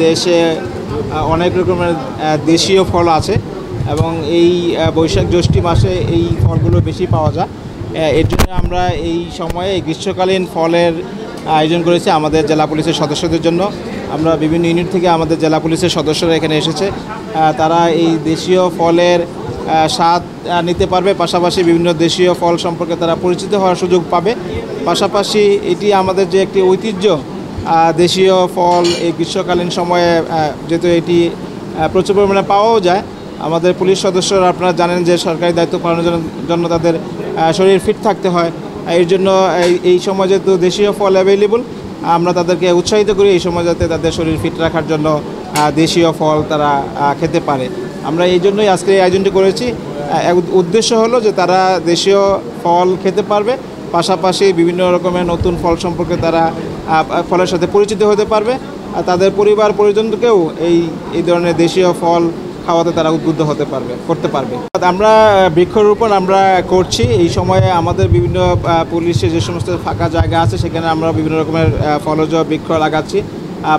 দেশে অনেক রকমের দেশীয় ফল আছে এবং এই বৈশাখ জ্যৈষ্ঠ মাসে এই ফলগুলো বেশি পাওয়া যায়। এর জন্য আমরা এই সময়ে গ্রীষ্মকালীন ফলের আয়োজন করেছি আমাদের জেলা পুলিশের সদস্যদের জন্য। আমরা বিভিন্ন ইউনিট থেকে আমাদের জেলা পুলিশের সদস্যরা এখানে এসেছে। তারা এই দেশীয় ফলের স্বাদ নিতে পারবে, পাশাপাশি বিভিন্ন দেশীয় ফল সম্পর্কে তারা পরিচিত হওয়ার সুযোগ পাবে। পাশাপাশি এটি আমাদের যে একটি ঐতিহ্য, দেশীয় ফল এই গ্রীষ্মকালীন সময়ে যেহেতু এটি প্রচুর পরিমাণে পাওয়াও যায়, আমাদের পুলিশ সদস্যরা আপনারা জানেন যে সরকারি দায়িত্ব পালনের জন্য তাদের শরীর ফিট থাকতে হয়। এর জন্য এই সময় যেহেতু দেশীয় ফল অ্যাভেলেবল, আমরা তাদেরকে উৎসাহিত করি এই সময় যাতে তাদের শরীর ফিট রাখার জন্য দেশীয় ফল তারা খেতে পারে। আমরা এই জন্যই আজকে এই আয়োজনটি করেছি। উদ্দেশ্য হলো যে তারা দেশীয় ফল খেতে পারবে, পাশাপাশি বিভিন্ন রকমের নতুন ফল সম্পর্কে তারা ফলের সাথে পরিচিত হতে পারবে, আর তাদের পরিবার পরিজনকেও এই ধরনের দেশীয় ফল খাওয়াতে তারা উদ্বুদ্ধ করতে পারবে। আমরা বৃক্ষরোপণ আমরা করছি এই সময়ে। আমাদের বিভিন্ন পুলিশের যে সমস্ত ফাঁকা জায়গা আছে সেখানে আমরা বিভিন্ন রকমের ফলজ বৃক্ষ লাগাচ্ছি।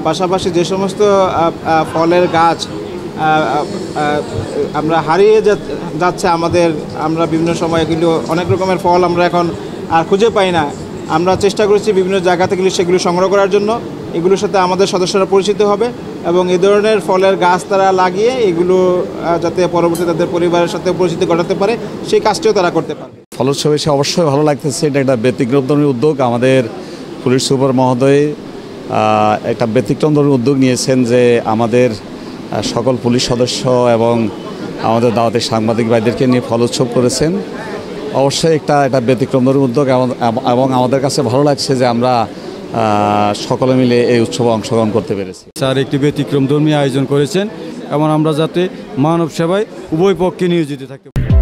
পাশাপাশি যে সমস্ত ফলের গাছ আমরা হারিয়ে যাচ্ছে আমরা বিভিন্ন সময় এগুলো অনেক রকমের ফল আমরা এখন আর খুঁজে পাই না। আমরা চেষ্টা করেছি বিভিন্ন জায়গা থেকে সেগুলো সংগ্রহ করার জন্য। এগুলোর সাথে আমাদের সদস্যরা পরিচিত হবে এবং এই ধরনের ফলের গাছ তারা লাগিয়ে এগুলো যাতে পরবর্তী তাদের পরিবারের সাথে পরিচিতি ঘটাতে পারে সেই কাজটিও তারা করতে পারে। ফলোৎসব এসে অবশ্যই ভালো লাগতেছে। এটা একটা ব্যতিক্রমধর্মী উদ্যোগ। আমাদের পুলিশ সুপার মহোদয় একটা ব্যতিক্রমধর্মী উদ্যোগ নিয়েছেন যে আমাদের সকল পুলিশ সদস্য এবং আমাদের দাওয়াতে সাংবাদিক ভাইদেরকে নিয়ে ফলোৎসব করেছেন। অবশ্যই এটা ব্যতিক্রমধর্মী উদ্যোগ এবং আমাদের কাছে ভালো লাগছে যে আমরা সকলে মিলে এই উৎসবে অংশগ্রহণ করতে পেরেছি। স্যার একটি ব্যতিক্রমধর্মী আয়োজন করেছেন এবং আমরা যাতে মানব সেবায় উভয় পক্ষে নিয়োজিত থাকতে পারি।